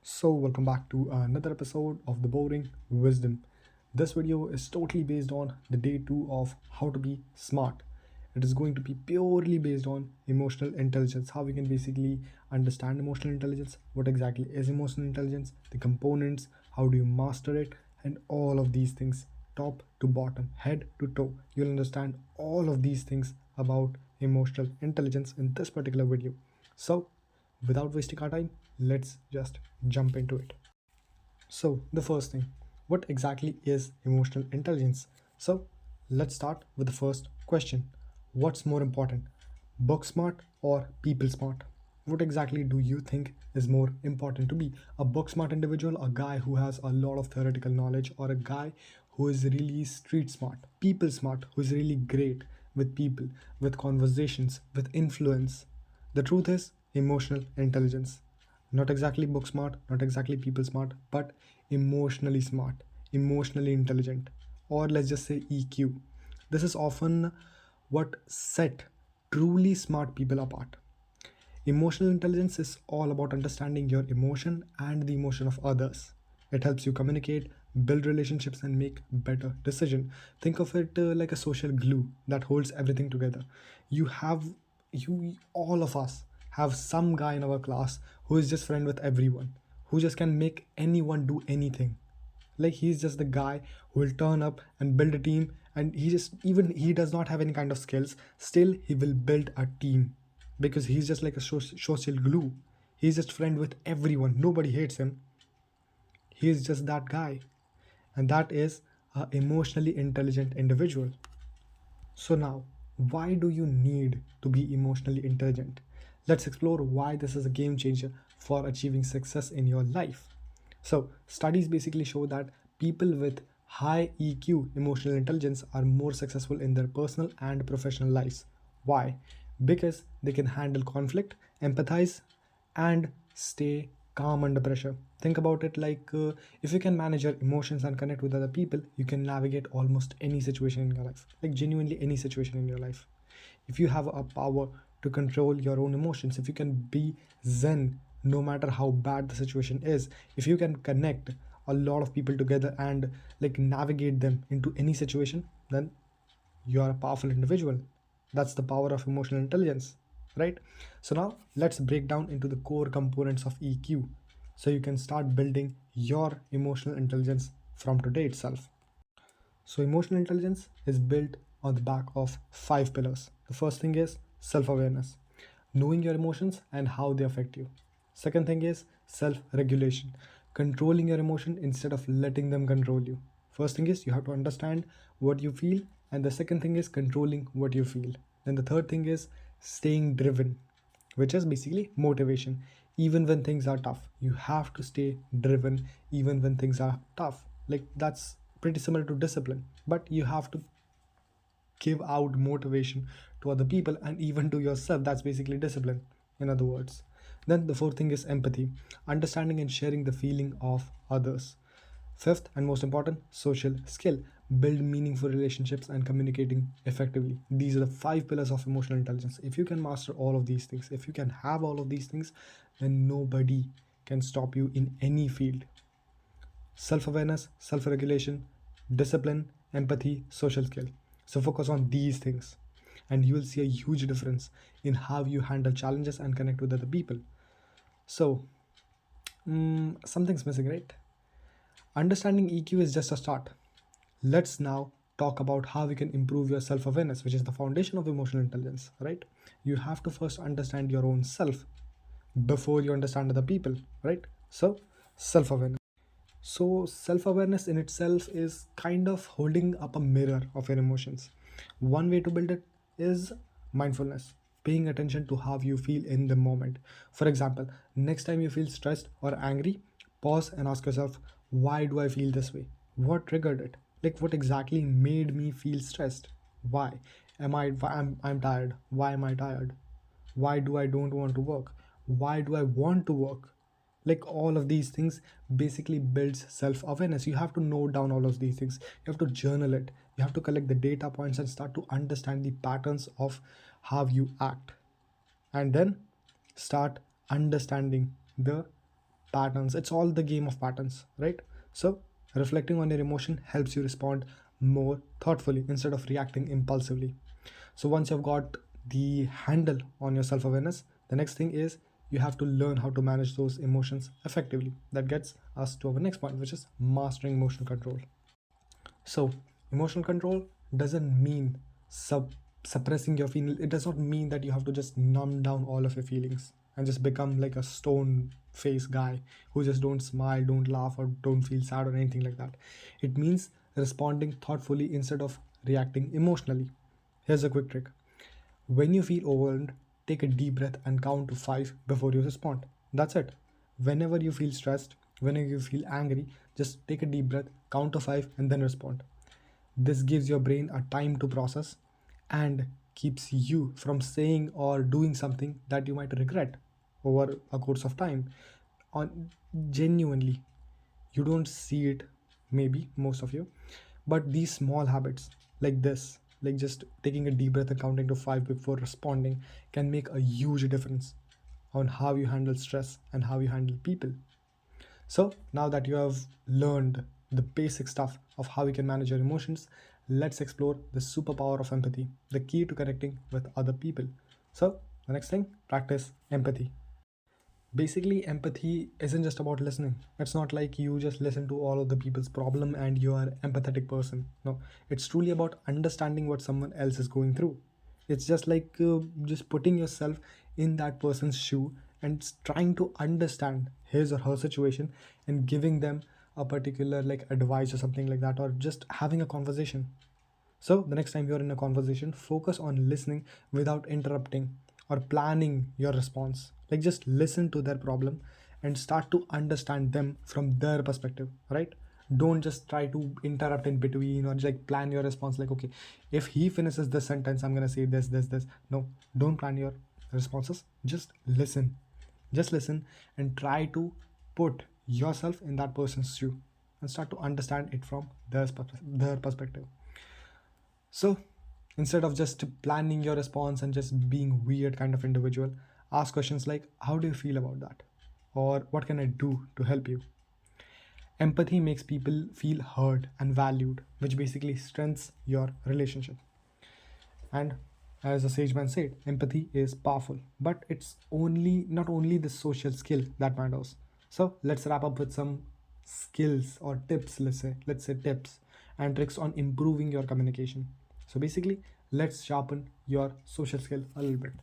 So, welcome back to another episode of The Boring Wisdom. This video is totally based on the day 2 of how to be smart. It is going to be purely based on emotional intelligence, how we can basically understand emotional intelligence, what exactly is emotional intelligence, the components, how do you master it, and all of these things, top to bottom, head to toe. You'll understand all of these things about emotional intelligence in this particular video. So, without wasting our time, let's just jump into it. So, the first thing, what exactly is emotional intelligence? So, let's start with the first question. What's more important, book smart or people smart? What exactly do you think is more important to be? A book smart individual, a guy who has a lot of theoretical knowledge, or a guy who is really street smart, people smart, who is really great with people, with conversations, with influence? The truth is emotional intelligence. Not exactly book smart, not exactly people smart, but emotionally smart, emotionally intelligent, or let's just say EQ. This is often what set truly smart people apart. Emotional intelligence is all about understanding your emotion and the emotion of others. It helps you communicate, build relationships, and make better decision. Think of it like a social glue that holds everything together. You have all of us have some guy in our class who is just friend with everyone, who just can make anyone do anything. Like he's just the guy who will turn up and build a team, and he just, even he does not have any kind of skills, still he will build a team because he's just like a social glue. He's just friend with everyone, nobody hates him. He's just that guy, and that is a emotionally intelligent individual. So now, why do you need to be emotionally intelligent? Let's explore why this is a game changer for achieving success in your life. So, studies basically show that people with high EQ, emotional intelligence, are more successful in their personal and professional lives. Why? Because they can handle conflict, empathize, and stay calm under pressure. Think about it like if you can manage your emotions and connect with other people, you can navigate almost any situation in your life, like genuinely any situation in your life. If you have a power to control your own emotions, if you can be zen no matter how bad the situation is, if you can connect a lot of people together and like navigate them into any situation, then you are a powerful individual. That's the power of emotional intelligence, right? So now let's break down into the core components of EQ so you can start building your emotional intelligence from today itself. So emotional intelligence is built on the back of five pillars. The first thing is self-awareness, knowing your emotions and how they affect you. Second thing is self-regulation, controlling your emotion instead of letting them control you. First thing is you have to understand what you feel, and the second thing is controlling what you feel. Then the third thing is staying driven, which is basically motivation. Even when things are tough, you have to stay driven even when things are tough. Like that's pretty similar to discipline, but you have to give out motivation to other people and even to yourself. That's basically discipline, in other words. Then the fourth thing is empathy, understanding and sharing the feeling of others. Fifth and most important, social skill, build meaningful relationships and communicating effectively. These are the five pillars of emotional intelligence. If you can master all of these things, if you can have all of these things, then nobody can stop you in any field. Self awareness, self regulation, discipline, empathy, social skill. So focus on these things, and you will see a huge difference in how you handle challenges and connect with other people. So, something's missing, right? Understanding EQ is just a start. Let's now talk about how we can improve your self awareness, which is the foundation of emotional intelligence, right? You have to first understand your own self before you understand other people, right? So, self awareness. So, self awareness in itself is kind of holding up a mirror of your emotions. One way to build it is mindfulness, paying attention to how you feel in the moment. For example, next time you feel stressed or angry, pause and ask yourself, why do I feel this way? What triggered it? Like, what exactly made me feel stressed? Why? I'm tired. Why am I tired? Why do I don't want to work? Why do I want to work? Like all of these things basically builds self-awareness. You have to note down all of these things, you have to journal it, you have to collect the data points and start to understand the patterns of how you act, and then start understanding the patterns. It's all the game of patterns, right? So reflecting on your emotion helps you respond more thoughtfully instead of reacting impulsively. So once you've got the handle on your self-awareness, the next thing is you have to learn how to manage those emotions effectively. That gets us to our next point, which is mastering emotional control. So emotional control doesn't mean suppressing your feelings. It does not mean that you have to just numb down all of your feelings and just become like a stone face guy who just don't smile, don't laugh, or don't feel sad or anything like that. It means responding thoughtfully instead of reacting emotionally. Here's a quick trick. When you feel overwhelmed, take a deep breath and count to 5 before you respond. That's it. Whenever you feel stressed, whenever you feel angry, just take a deep breath, count to 5, and then respond. This gives your brain a time to process and keeps you from saying or doing something that you might regret over a course of time. On genuinely, you don't see it, maybe most of you, but these small habits like this, like just taking a deep breath and counting to 5 before responding, can make a huge difference on how you handle stress and how you handle people. So now that you have learned the basic stuff of how you can manage your emotions, let's explore the superpower of empathy, the key to connecting with other people. So the next thing, practice empathy. Basically, empathy isn't just about listening. It's not like you just listen to all of the people's problem and you are empathetic person. No, it's truly about understanding what someone else is going through. It's just like just putting yourself in that person's shoe and trying to understand his or her situation and giving them a particular like advice or something like that, or just having a conversation. So the next time you're in a conversation, focus on listening without interrupting or planning your response. Like just listen to their problem and start to understand them from their perspective, right? Don't just try to interrupt in between or like plan your response like, okay, if he finishes this sentence, I'm gonna say this. No, don't plan your responses. Just listen. Just listen and try to put yourself in that person's shoe and start to understand it from their perspective. So instead of just planning your response and just being weird kind of individual, ask questions like, how do you feel about that? Or what can I do to help you? Empathy makes people feel heard and valued, which basically strengthens your relationship. And as a sage man said, empathy is powerful, but it's only not only the social skill that matters. So let's wrap up with some skills or tips, let's say tips and tricks on improving your communication. So basically, let's sharpen your social skill a little bit.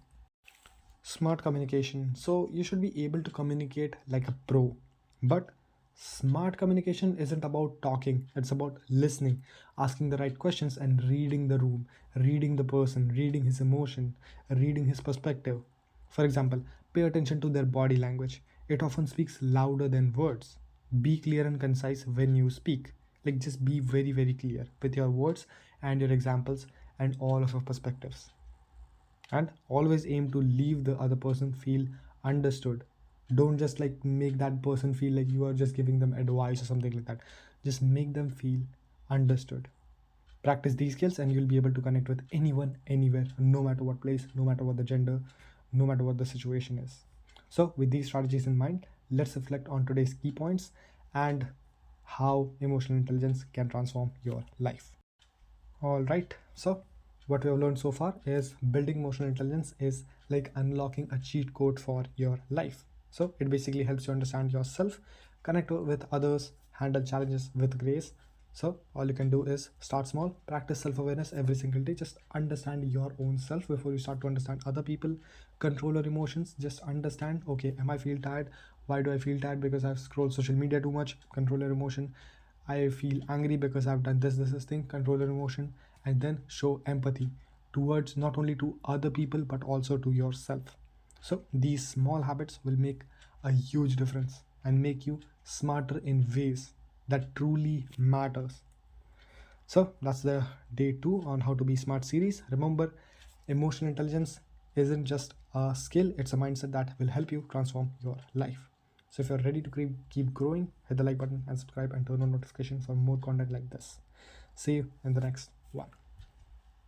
Smart communication. So you should be able to communicate like a pro, but smart communication isn't about talking, it's about listening, asking the right questions, and reading the room, reading the person, reading his emotion, reading his perspective. For example, pay attention to their body language. It often speaks louder than words. Be clear and concise when you speak. Like just be very, very clear with your words and your examples and all of your perspectives, and always aim to leave the other person feel understood. Don't just like make that person feel like you are just giving them advice or something like that. Just make them feel understood. Practice these skills and you'll be able to connect with anyone anywhere, no matter what place, no matter what the gender, no matter what the situation is. So with these strategies in mind, let's reflect on today's key points and how emotional intelligence can transform your life. All right. So, what we have learned so far is building emotional intelligence is like unlocking a cheat code for your life. So, it basically helps you understand yourself, connect with others, handle challenges with grace. So, all you can do is start small, practice self awareness every single day. Just understand your own self before you start to understand other people. Control your emotions. Just understand, okay, am I feel tired? Why do I feel tired? Because I've scrolled social media too much. Control your emotion. I feel angry because I've done this thing. Control your emotion and then show empathy towards not only to other people but also to yourself. So these small habits will make a huge difference and make you smarter in ways that truly matters. So that's the day 2 on how to be smart series. Remember, emotional intelligence isn't just a skill, it's a mindset that will help you transform your life. So if you're ready to keep growing, hit the like button and subscribe and turn on notification for more content like this. See you in the next one.